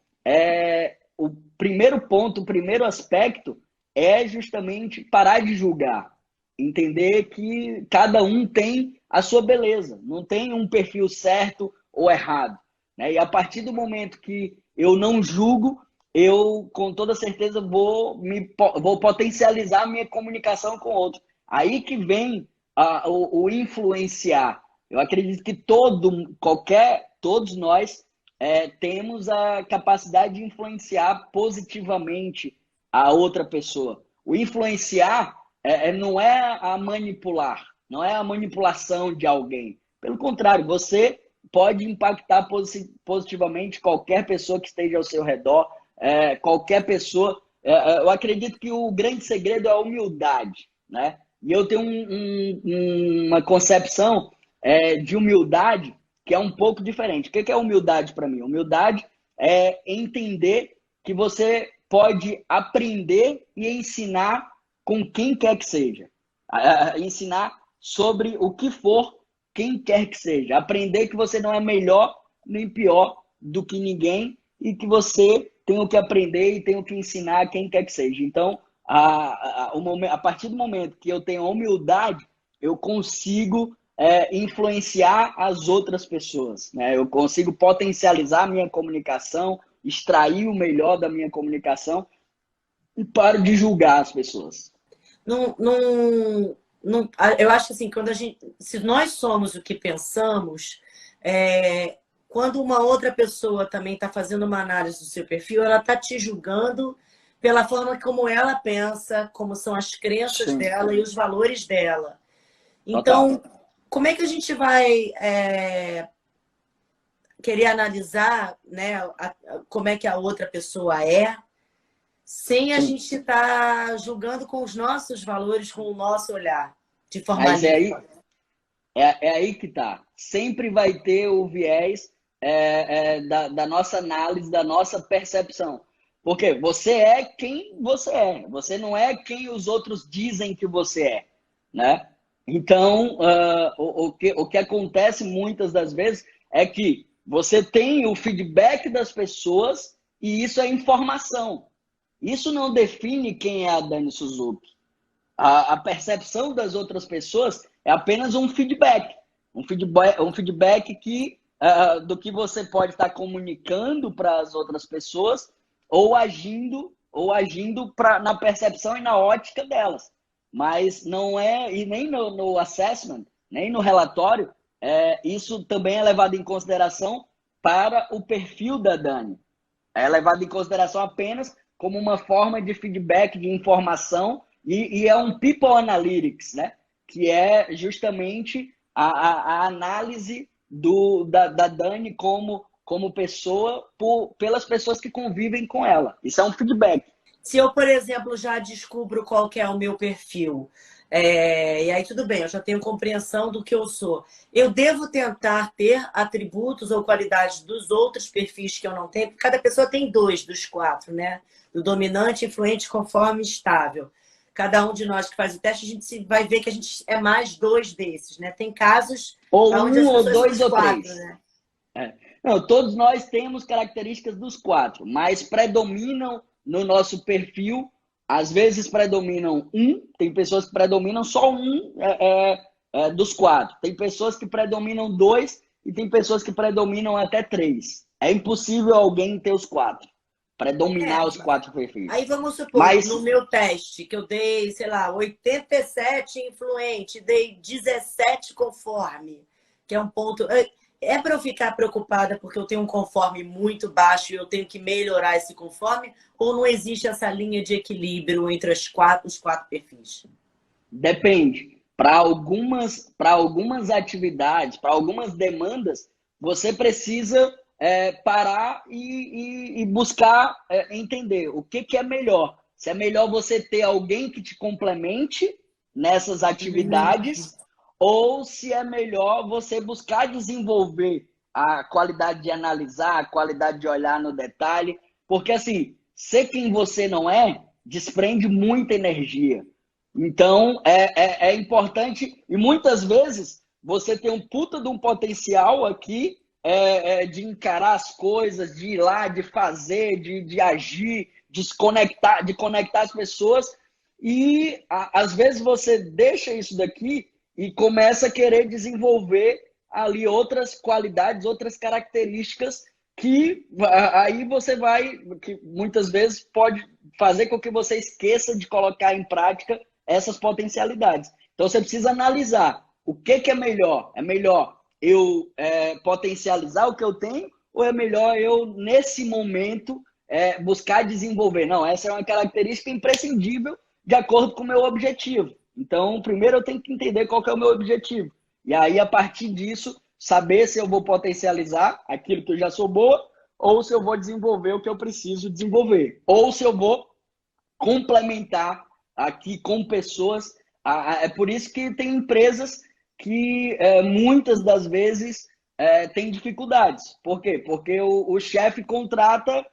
o primeiro ponto, o primeiro aspecto é justamente parar de julgar. Entender que cada um tem a sua beleza, não tem um perfil certo ou errado, né? E a partir do momento que eu não julgo, eu com toda certeza vou potencializar a minha comunicação com o outro. Aí que vem o influenciar. Eu acredito que todos nós temos a capacidade de influenciar positivamente a outra pessoa. O influenciar não é a manipular, não é a manipulação de alguém. Pelo contrário, você pode impactar positivamente qualquer pessoa que esteja ao seu redor, qualquer pessoa. Eu acredito que o grande segredo é a humildade, né? E eu tenho uma concepção de humildade que é um pouco diferente. O que é humildade para mim? Humildade é entender que você pode aprender e ensinar com quem quer que seja. Ensinar sobre o que for, quem quer que seja. Aprender que você não é melhor nem pior do que ninguém e que você tem o que aprender e tem o que ensinar a quem quer que seja. Então, a partir do momento que eu tenho a humildade, eu consigo influenciar as outras pessoas, né? Eu consigo potencializar a minha comunicação, extrair o melhor da minha comunicação e paro de julgar as pessoas. Não, não, não, eu acho assim, se nós somos o que pensamos, quando uma outra pessoa também está fazendo uma análise do seu perfil, ela está te julgando pela forma como ela pensa, como são as crenças Sim, dela e os valores dela. total. Então, como é que a gente vai querer analisar, né, como é que a outra pessoa é, sem a Sim. gente estar julgando com os nossos valores, com o nosso olhar, de forma Mas limpa? é aí que tá. Sempre vai ter o viés da nossa análise, da nossa percepção. Porque você é quem você é. Você não é quem os outros dizem que você é, né? Então, o que acontece muitas das vezes é que você tem o feedback das pessoas e isso é informação. Isso não define quem é a Dani Suzuki. A percepção das outras pessoas é apenas um feedback do que você pode estar comunicando para as outras pessoas ou agindo na percepção e na ótica delas. Mas não é, e nem no assessment, nem no relatório, isso também é levado em consideração para o perfil da Dani. É levado em consideração apenas como uma forma de feedback, de informação, e é um People Analytics, né? Que é justamente a análise da Dani como pessoa pelas pessoas que convivem com ela. Isso é um feedback. Se eu, por exemplo, já descubro qual que é o meu perfil, e aí tudo bem, eu já tenho compreensão do que eu sou. Eu devo tentar ter atributos ou qualidades dos outros perfis que eu não tenho, porque cada pessoa tem 2 dos 4, né? Do dominante, influente, conforme, estável. Cada um de nós que faz o teste, a gente vai ver que a gente é mais 2 desses, né? Tem casos Ou onde um, as ou pessoas são dois, os ou 4, três. né? Não, todos nós temos características dos 4, mas predominam no nosso perfil. Às vezes predominam tem pessoas que predominam só dos 4. Tem pessoas que predominam 2 e tem pessoas que predominam até 3. É impossível alguém ter os 4, predominar os 4 perfis. Aí vamos supor, Mas, no meu teste, que eu dei, sei lá, 87 influente, dei 17 conforme, que é um ponto. É para eu ficar preocupada porque eu tenho um conforme muito baixo e eu tenho que melhorar esse conforme? Ou não existe essa linha de equilíbrio entre os 4 perfis? depende. Para algumas atividades, para algumas demandas, você precisa parar e buscar entender o que é melhor. Se é melhor você ter alguém que te complemente nessas atividades ou se é melhor você buscar desenvolver a qualidade de analisar, a qualidade de olhar no detalhe, porque assim, ser quem você não é desprende muita energia. Então, é importante, e muitas vezes você tem um puta de um potencial aqui de encarar as coisas, de ir lá, de fazer, de agir, de conectar as pessoas, e às vezes você deixa isso daqui e começa a querer desenvolver ali outras qualidades, outras características que aí você vai, que muitas vezes pode fazer com que você esqueça de colocar em prática essas potencialidades. Então você precisa analisar o que é melhor. É melhor eu potencializar o que eu tenho ou é melhor eu, nesse momento, buscar desenvolver? Não, essa é uma característica imprescindível de acordo com o meu objetivo. Então, primeiro eu tenho que entender qual que é o meu objetivo. E aí, a partir disso, saber se eu vou potencializar aquilo que eu já sou boa ou se eu vou desenvolver o que eu preciso desenvolver. Ou se eu vou complementar aqui com pessoas. É por isso que tem empresas que muitas das vezes têm dificuldades. Por quê? Porque o chefe contrata,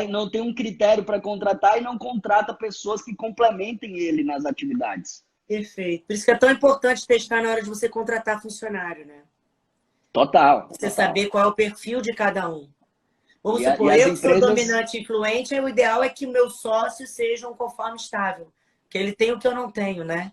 não tem um critério para contratar e não contrata pessoas que complementem ele nas atividades. Perfeito. Por isso que é tão importante testar na hora de você contratar funcionário, né? Total. Você saber qual é o perfil de cada um. Vamos E supor, as eu que sou empresas... dominante e influente, o ideal é que o meu sócio seja um conforme estável. Que ele tem o que eu não tenho, né?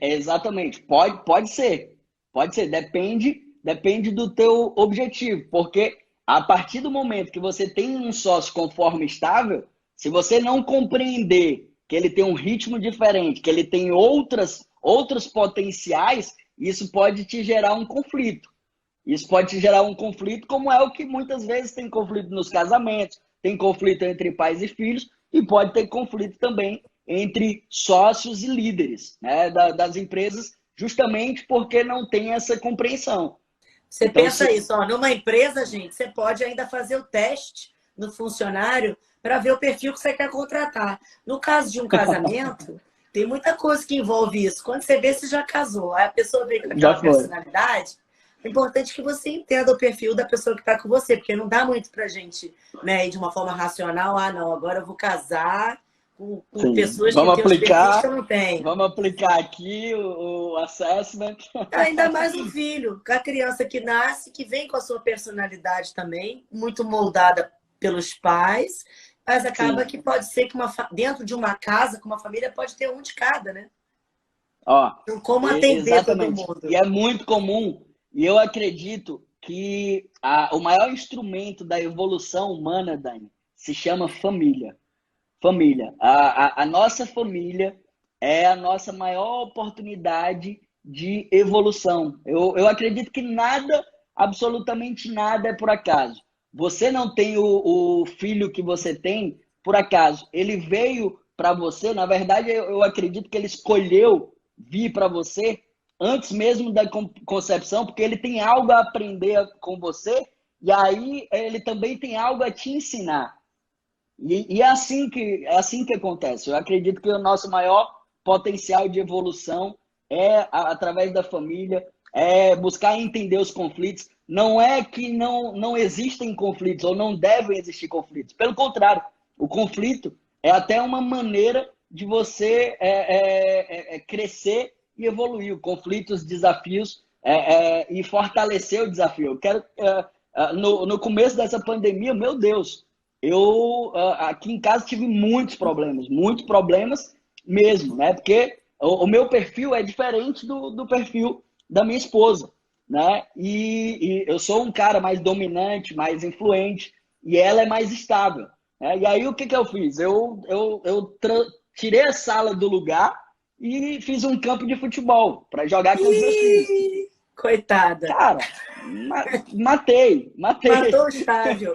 Exatamente. Pode ser. Pode ser. Depende do teu objetivo. Porque a partir do momento que você tem um sócio conforme estável, se você não compreender que ele tem um ritmo diferente, que ele tem outros potenciais, isso pode te gerar um conflito. Isso pode te gerar um conflito, como é o que muitas vezes tem conflito nos casamentos, tem conflito entre pais e filhos, e pode ter conflito também entre sócios e líderes, né, das empresas, justamente porque não tem essa compreensão. Você Então, pensa isso, ó, numa empresa, gente, você pode ainda fazer o teste no funcionário para ver o perfil que você quer contratar. No caso de um casamento, tem muita coisa que envolve isso. Quando você vê, você já casou. Aí a pessoa vem com já aquela foi. personalidade. É importante que você entenda o perfil da pessoa que está com você, porque não dá muito pra gente, né, ir de uma forma racional, não, agora eu vou casar com pessoas que têm os perfis que eu não tenho. Vamos aplicar aqui o assessment. Ainda mais um filho, a criança que nasce, que vem com a sua personalidade também, muito moldada pelos pais, mas acaba Sim. que pode ser que dentro de uma casa, com uma família, pode ter um de cada, né? Ó, então, como atender todo mundo? E é muito comum, e eu acredito que o maior instrumento da evolução humana, Dani, se chama família. Família. A nossa família é a nossa maior oportunidade de evolução. Eu acredito que nada, absolutamente nada é por acaso. Você não tem o filho que você tem por acaso. Ele veio para você, na verdade, eu acredito que ele escolheu vir para você antes mesmo da concepção, porque ele tem algo a aprender com você e aí ele também tem algo a te ensinar. E é assim que acontece. Eu acredito que o nosso maior potencial de evolução é através da família, é buscar entender os conflitos. Não é que não existem conflitos ou não devem existir conflitos. Pelo contrário, o conflito é até uma maneira de você crescer e evoluir. O conflito, os desafios e fortalecer o desafio. Eu quero, no começo dessa pandemia, meu Deus, eu aqui em casa tive muitos problemas mesmo, né? Porque o meu perfil é diferente do perfil da minha esposa, né? E eu sou um cara mais dominante, mais influente, e ela é mais estável, né? E aí o que eu fiz? Eu tirei a sala do lugar e fiz um campo de futebol para jogar com os meus filhos. Coitada. Cara, matei. Matou o estádio.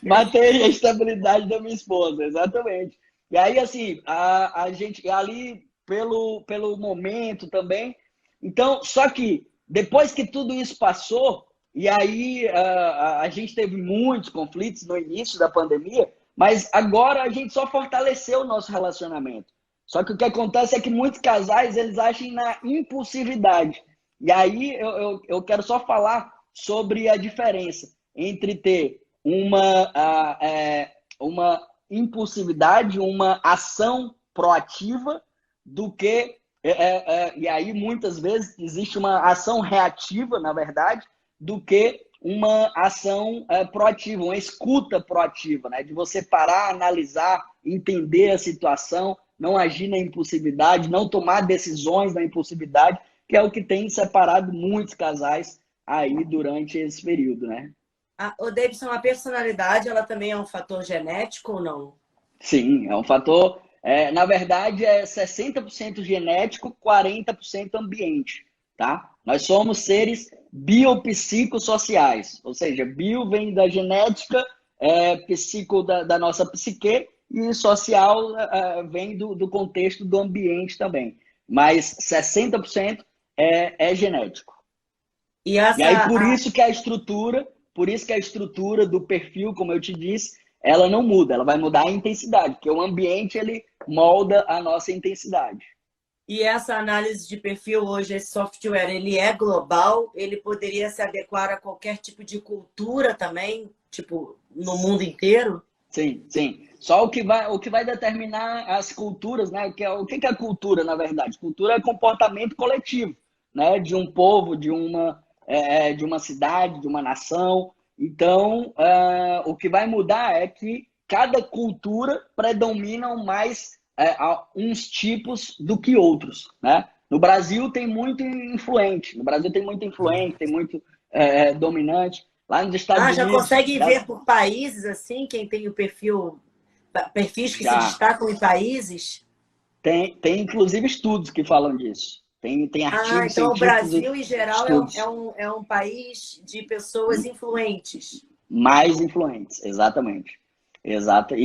Matei a estabilidade da minha esposa, exatamente. E aí, assim, a gente ali, pelo momento também. Então, só que depois que tudo isso passou, E aí a gente teve muitos conflitos no início da pandemia, mas agora a gente só fortaleceu o nosso relacionamento. Só que o que acontece é que muitos casais eles agem na impulsividade. E aí eu quero só falar sobre a diferença entre ter uma impulsividade, uma ação proativa, do que. E aí muitas vezes existe uma ação reativa, na verdade, do que uma ação proativa, uma escuta proativa, né? De você parar, analisar, entender a situação, não agir na impulsividade, não tomar decisões na impulsividade, que é o que tem separado muitos casais aí durante esse período, né? O Davidson, a personalidade, ela também é um fator genético ou não? Sim, é um fator. Na verdade, é 60% genético, 40% ambiente, tá? Nós somos seres biopsicossociais, ou seja, bio vem da genética, psico da nossa psique, e social vem do contexto do ambiente também. Mas 60% é genético. E E aí, essa, por isso que a estrutura do perfil, como eu te disse, ela não muda, ela vai mudar a intensidade, porque o ambiente ele molda a nossa intensidade. e essa análise de perfil hoje, esse software, ele é global? Ele poderia se adequar a qualquer tipo de cultura também, tipo, no mundo inteiro? Sim, sim. Só o que vai determinar as culturas, né? O que é a cultura, na verdade? Cultura é comportamento coletivo, né? De um povo, de uma cidade, de uma nação. Então, o que vai mudar é que cada cultura predominam mais uns tipos do que outros, né? No Brasil tem muito influente, tem muito dominante. Lá nos Estados Ah, já Unidos, consegue ver por países assim, quem tem o perfil, perfis que se já. destacam em países? Tem inclusive estudos que falam disso. Tem Ah, artigos então o científicos e Brasil, em geral, estudos é um país de pessoas influentes. mais influentes, exatamente. Exato.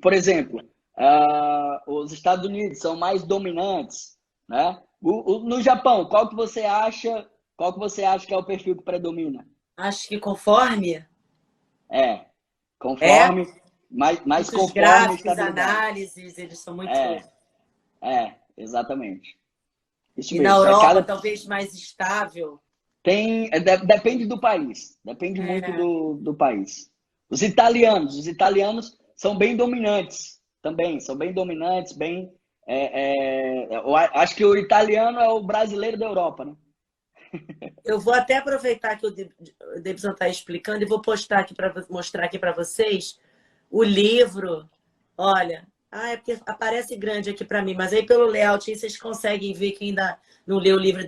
Por exemplo, os Estados Unidos são mais dominantes, né? No Japão, qual que você acha que é o perfil que predomina? Acho que conforme É, é, conforme, mais muitos conforme a gráficos, estabilidade. análises, eles são muito. É, exatamente. Isso E na mesmo. Europa, talvez mais estável. Depende do país, depende muito É, do país. Os italianos são bem dominantes também, são bem dominantes, eu acho que o italiano é o brasileiro da Europa, né? eu vou até aproveitar que o Davidson está explicando e vou postar aqui para mostrar aqui para vocês o livro. Olha, é porque aparece grande aqui para mim, mas aí pelo layout aí vocês conseguem ver que ainda não leu o livro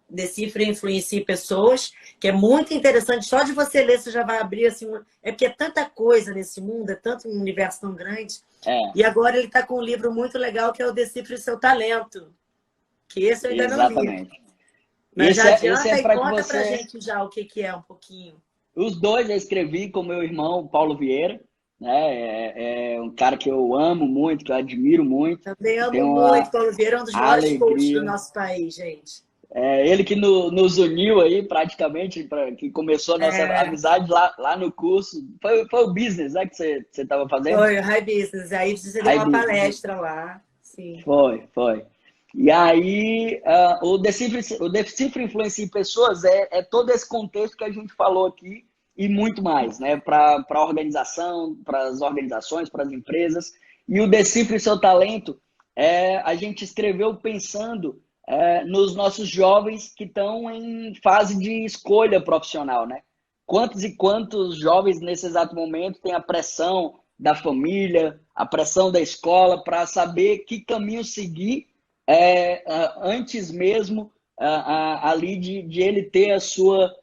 Decifre e Influencie Pessoas, que é muito interessante. Só de você ler, você já vai abrir assim. É porque é tanta coisa nesse mundo, é tanto um universo tão grande. É, E agora ele está com um livro muito legal que é o Decifre o Seu Talento, que esse eu ainda não li. exatamente. Mas já Esse é adianta e para que conta pra você. gente já o que que é um pouquinho. Os dois eu escrevi com meu irmão Paulo Vieira, né? É um cara que eu amo muito, que eu admiro muito, Também que tem amo muito. uma Paulo Vieira é um dos maiores coaches do alegria. nosso país, gente. Ele que nos uniu aí praticamente, que começou a nossa É, amizade lá no curso. Foi o business, né, que você estava fazendo? foi o High Business. Aí você deu High uma Business. palestra lá. Sim. Foi. E aí, o Decifre Influencia em Pessoas é todo esse contexto que a gente falou aqui e muito mais, né? Para a organização, para as organizações, para as empresas. E o Decifre Seu Talento, a gente escreveu pensando nos nossos jovens que estão em fase de escolha profissional, né? Quantos e quantos jovens nesse exato momento têm a pressão da família, a pressão da escola para saber que caminho seguir antes mesmo ali de ele ter a sua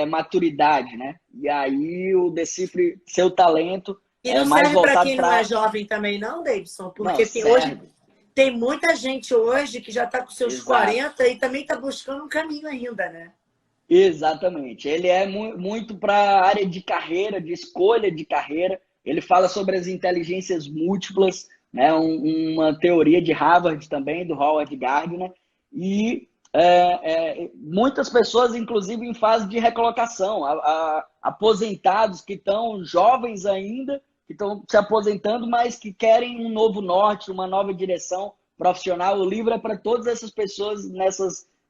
maturidade, né? E aí o Decifre Seu Talento E é não mais serve para voltado quem não é para. jovem também, não, Davidson? Não, Porque hoje serve. tem muita gente hoje que já está com seus Exato. 40 e também está buscando um caminho ainda, né? Exatamente. Ele é muito para a área de carreira, de escolha de carreira. Ele fala sobre as inteligências múltiplas, né? Uma teoria de Harvard também, do Howard Gardner. E muitas pessoas, inclusive, em fase de recolocação, aposentados que estão jovens ainda, que estão se aposentando, mas que querem um novo norte, uma nova direção profissional. O livro é para todas essas pessoas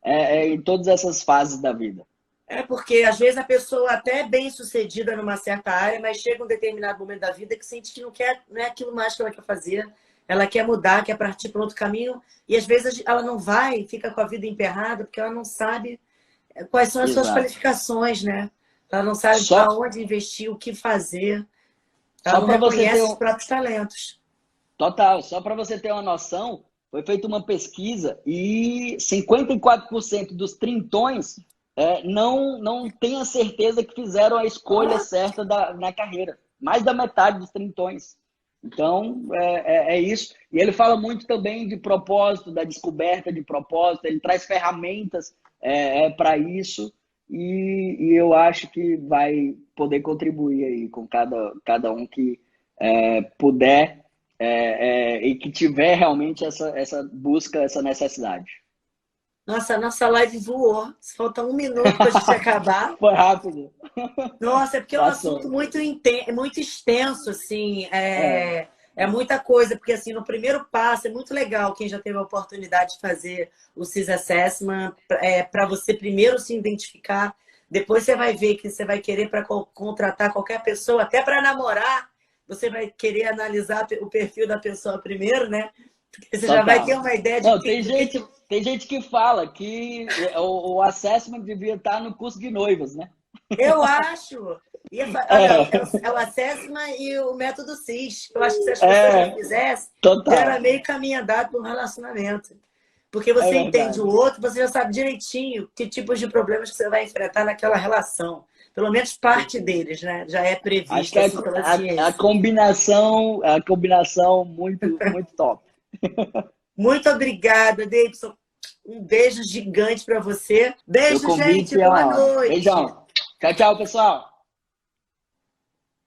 em todas essas fases da vida. É porque, às vezes, a pessoa até é bem-sucedida numa certa área, mas chega um determinado momento da vida que sente que não é aquilo mais que ela quer fazer. Ela quer mudar, quer partir para outro caminho, e às vezes ela não vai, fica com a vida emperrada, porque ela não sabe quais são as suas Exato. qualificações, né? Ela não sabe aonde investir, o que fazer. Ela Só não para você reconhece ter os próprios talentos. Total, só para você ter uma noção, foi feita uma pesquisa e 54% dos trintões não tem a certeza que fizeram a escolha certa na carreira. Mais da metade dos trintões. Então, é isso. E ele fala muito também de propósito, da descoberta de propósito, ele traz ferramentas para isso e eu acho que vai poder contribuir aí com cada um que puder e que tiver realmente essa busca, essa necessidade. Nossa live voou. Falta 1 minuto para a gente acabar. Foi rápido. Nossa, é porque é um assunto muito extenso, assim. É muita coisa, porque assim, no primeiro passo é muito legal quem já teve a oportunidade de fazer o CIS Assessment, para você primeiro se identificar, depois você vai ver que você vai querer para contratar qualquer pessoa, até para namorar, você vai querer analisar o perfil da pessoa primeiro, né? Porque você já vai ter uma ideia de Não, tem gente que fala que o assessment devia estar no curso de noivas, né? Eu acho. É o assessment e o método CIS. Eu acho que se as pessoas não fizessem, já era meio caminho andado para um relacionamento. Porque você entende o outro, você já sabe direitinho que tipos de problemas que você vai enfrentar naquela relação. Pelo menos parte deles, né? Já é previsto. Acho que a combinação muito, muito top. Muito obrigada, Davidson. Um beijo gigante para você. Beijo, gente. Boa noite. Beijão. Tchau, tchau, pessoal.